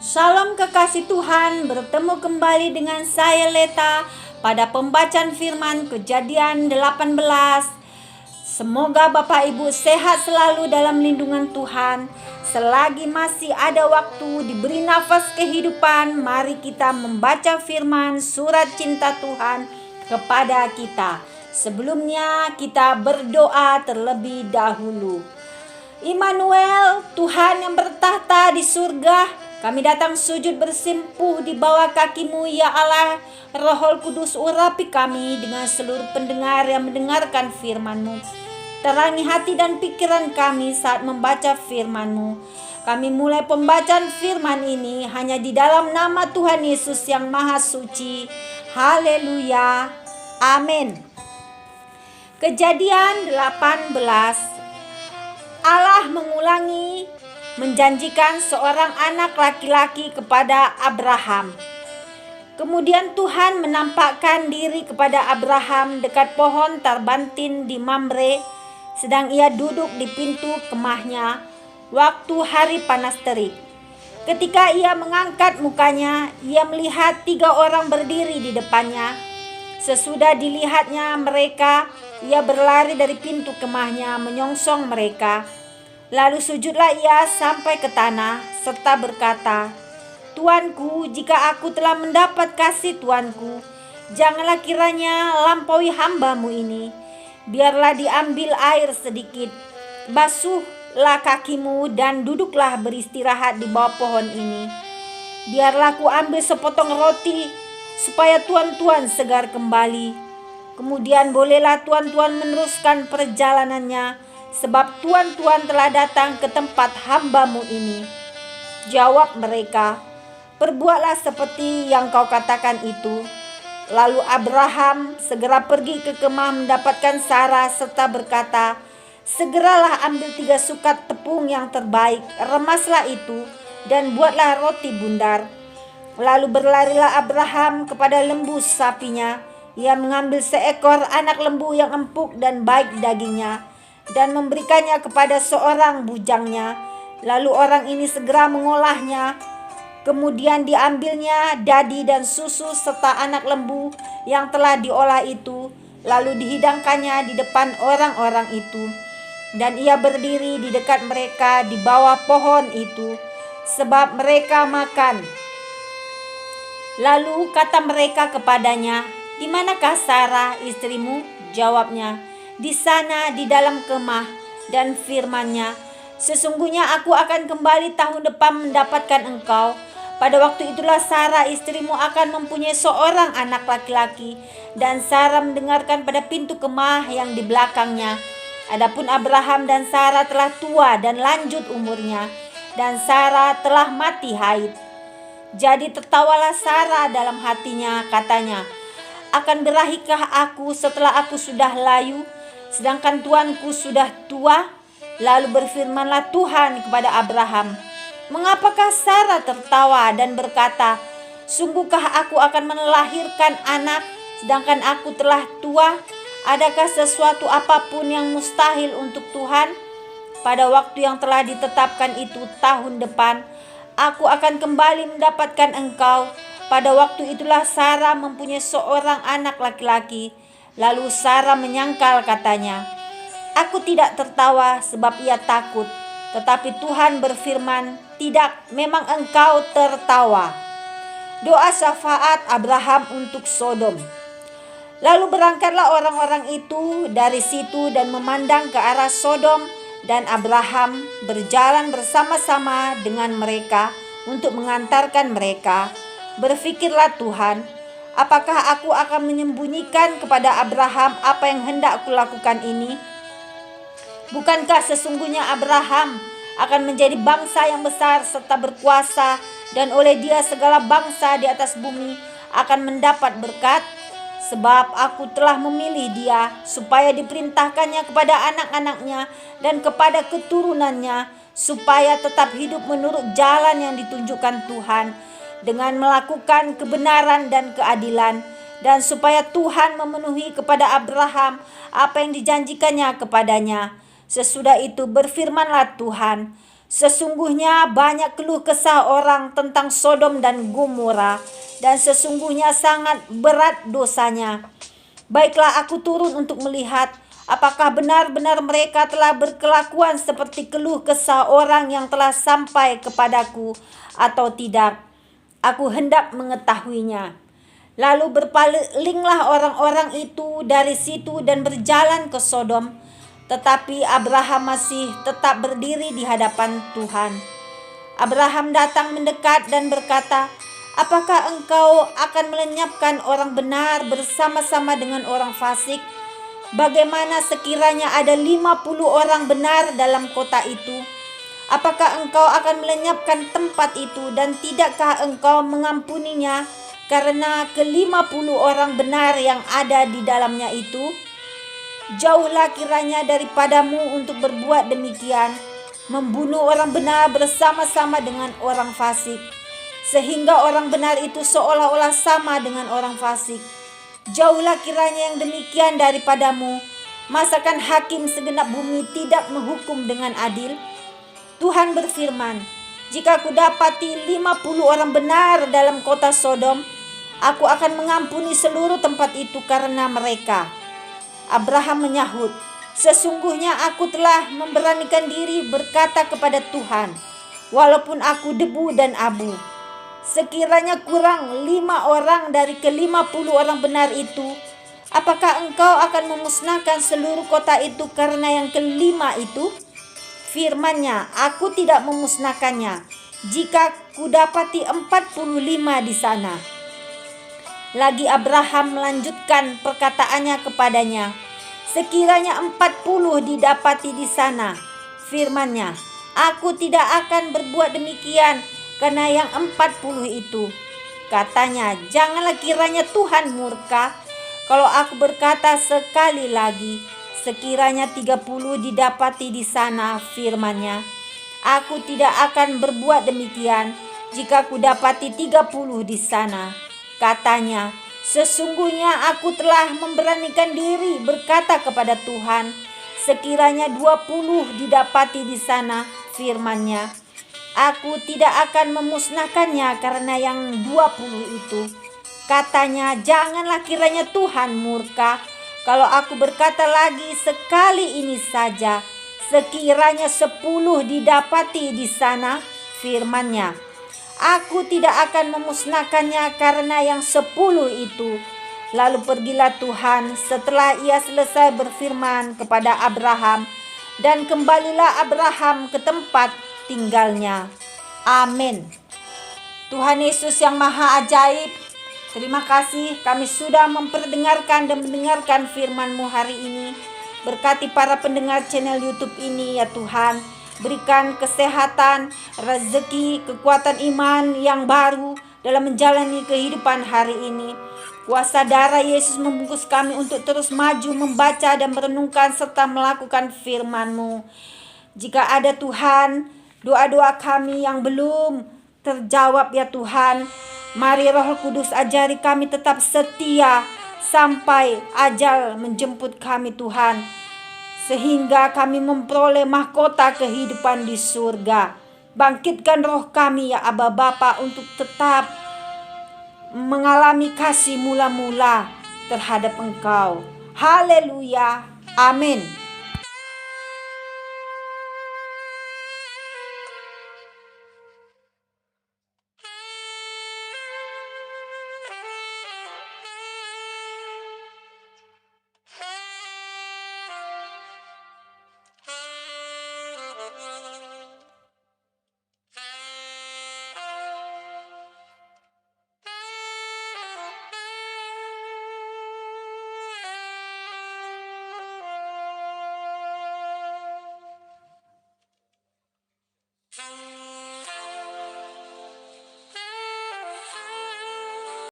Salam kekasih Tuhan, bertemu kembali dengan saya Leta pada pembacaan firman Kejadian 18. Semoga Bapak Ibu sehat selalu dalam lindungan Tuhan. Selagi masih ada waktu diberi nafas kehidupan, mari kita membaca firman surat cinta Tuhan kepada kita. Sebelumnya kita berdoa terlebih dahulu. Immanuel, Tuhan yang bertahta di surga, kami datang sujud bersimpuh di bawah kaki-Mu ya Allah. Roh Kudus urapi kami dengan seluruh pendengar yang mendengarkan firman-Mu. Terangi hati dan pikiran kami saat membaca firman-Mu. Kami mulai pembacaan firman ini hanya di dalam nama Tuhan Yesus yang Maha Suci. Haleluya. Amin. Kejadian 18. Allah menjanjikan seorang anak laki-laki kepada Abraham. Kemudian Tuhan menampakkan diri kepada Abraham dekat pohon tarbantin di Mamre, sedang ia duduk di pintu kemahnya waktu hari panas terik. Ketika ia mengangkat mukanya, ia melihat 3 orang berdiri di depannya. Sesudah dilihatnya mereka, ia berlari dari pintu kemahnya menyongsong mereka. Lalu sujudlah ia sampai ke tanah serta berkata, "Tuanku, jika aku telah mendapat kasih Tuanku, janganlah kiranya lampaui hamba-Mu ini. Biarlah diambil air sedikit, basuhlah kakimu dan duduklah beristirahat di bawah pohon ini. Biarlah ku ambil sepotong roti supaya tuan-tuan segar kembali. Kemudian bolehlah tuan-tuan meneruskan perjalanannya, sebab tuan-tuan telah datang ke tempat hamba-Mu ini." Jawab mereka, "Perbuatlah seperti yang kau katakan itu." Lalu Abraham segera pergi ke kemah mendapatkan Sarah serta berkata, "Segeralah ambil 3 sukat tepung yang terbaik, remaslah itu dan buatlah roti bundar." Lalu berlarilah Abraham kepada lembu sapinya. Ia mengambil seekor anak lembu yang empuk dan baik dagingnya dan memberikannya kepada seorang bujangnya. Lalu orang ini segera mengolahnya. Kemudian diambilnya dadi dan susu serta anak lembu yang telah diolah itu, lalu dihidangkannya di depan orang-orang itu. Dan ia berdiri di dekat mereka di bawah pohon itu, sebab mereka makan. Lalu kata mereka kepadanya, "Di manakah Sarah istrimu?" Jawabnya, "Di sana di dalam kemah." Dan firman-Nya, "Sesungguhnya aku akan kembali tahun depan mendapatkan engkau. Pada waktu itulah Sarah istrimu akan mempunyai seorang anak laki-laki." Dan Sarah mendengarkan pada pintu kemah yang di belakangnya. Adapun Abraham dan Sarah telah tua dan lanjut umurnya, dan Sarah telah mati haid. Jadi tertawalah Sarah dalam hatinya, katanya, "Akan berahikah aku setelah aku sudah layu, sedangkan tuanku sudah tua?" Lalu berfirmanlah Tuhan kepada Abraham, "Mengapakah Sarah tertawa dan berkata, sungguhkah aku akan melahirkan anak, sedangkan aku telah tua? Adakah sesuatu apapun yang mustahil untuk Tuhan? Pada waktu yang telah ditetapkan itu tahun depan, aku akan kembali mendapatkan engkau." Pada waktu itulah Sarah mempunyai seorang anak laki-laki. Lalu Sarah menyangkal, katanya, "Aku tidak tertawa sebab ia takut." Tetapi Tuhan berfirman, "Tidak, memang engkau tertawa." Doa syafaat Abraham untuk Sodom. Lalu berangkatlah orang-orang itu dari situ dan memandang ke arah Sodom, dan Abraham berjalan bersama-sama dengan mereka untuk mengantarkan mereka. Berfikirlah Tuhan, "Apakah aku akan menyembunyikan kepada Abraham apa yang hendak kulakukan ini? Bukankah sesungguhnya Abraham akan menjadi bangsa yang besar serta berkuasa, dan oleh dia segala bangsa di atas bumi akan mendapat berkat? Sebab aku telah memilih dia supaya diperintahkannya kepada anak-anaknya dan kepada keturunannya, supaya tetap hidup menurut jalan yang ditunjukkan Tuhan, dengan melakukan kebenaran dan keadilan, dan supaya Tuhan memenuhi kepada Abraham apa yang dijanjikannya kepadanya." Sesudah itu berfirmanlah Tuhan, Sesungguhnya banyak keluh kesah orang tentang Sodom dan Gomora, dan sesungguhnya sangat berat dosanya. Baiklah, aku turun untuk melihat apakah benar-benar mereka telah berkelakuan seperti keluh kesah orang yang telah sampai kepadaku atau tidak. Aku hendak mengetahuinya. Lalu berpalinglah orang-orang itu dari situ dan berjalan ke Sodom. Tetapi Abraham masih tetap berdiri di hadapan Tuhan. Abraham datang mendekat dan berkata, "Apakah engkau akan melenyapkan orang benar bersama-sama dengan orang fasik? Bagaimana sekiranya ada 50 orang benar dalam kota itu? Apakah engkau akan melenyapkan tempat itu dan tidakkah engkau mengampuninya karena ke-50 orang benar yang ada di dalamnya itu? Jauhlah kiranya daripadamu untuk berbuat demikian, membunuh orang benar bersama-sama dengan orang fasik, sehingga orang benar itu seolah-olah sama dengan orang fasik. Jauhlah kiranya yang demikian daripadamu. Masakan hakim segenap bumi tidak menghukum dengan adil?" Tuhan berfirman, "Jika kudapati 50 orang benar dalam kota Sodom, aku akan mengampuni seluruh tempat itu karena mereka." Abraham menyahut, "Sesungguhnya aku telah memberanikan diri berkata kepada Tuhan, walaupun aku debu dan abu. Sekiranya kurang 5 orang dari ke-50 orang benar itu, apakah engkau akan memusnahkan seluruh kota itu karena yang kelima itu?" Firman-Nya, "Aku tidak memusnahkannya jika kudapati 45 di sana." Lagi Abraham melanjutkan perkataannya kepadanya, "Sekiranya 40 didapati di sana," firman-Nya, "aku tidak akan berbuat demikian karena yang 40 itu." Katanya, "Janganlah kiranya Tuhan murka kalau aku berkata sekali lagi, sekiranya 30 didapati di sana," firman-Nya, "aku tidak akan berbuat demikian jika kudapati 30 di sana." Katanya, "Sesungguhnya aku telah memberanikan diri berkata kepada Tuhan, sekiranya 20 didapati di sana," firman-Nya, "aku tidak akan memusnahkannya karena yang 20 itu." Katanya, "Janganlah kiranya Tuhan murka kalau aku berkata lagi sekali ini saja, sekiranya 10 didapati di sana," firman-Nya, "aku tidak akan memusnahkannya karena yang 10 itu." Lalu pergilah Tuhan setelah ia selesai berfirman kepada Abraham, dan kembalilah Abraham ke tempat tinggalnya. Amin. Tuhan Yesus yang Maha Ajaib, terima kasih kami sudah memperdengarkan dan mendengarkan firman-Mu hari ini. Berkati para pendengar channel YouTube ini ya Tuhan. Berikan kesehatan, rezeki, kekuatan iman yang baru dalam menjalani kehidupan hari ini. Kuasa darah Yesus membungkus kami untuk terus maju membaca dan merenungkan serta melakukan firman-Mu. Jika ada Tuhan, doa-doa kami yang belum terjawab ya Tuhan, mari Roh Kudus ajari kami tetap setia sampai ajal menjemput kami Tuhan, sehingga kami memperoleh mahkota kehidupan di surga. Bangkitkan roh kami ya Aba Bapa untuk tetap mengalami kasih mula-mula terhadap Engkau. Haleluya. Amin.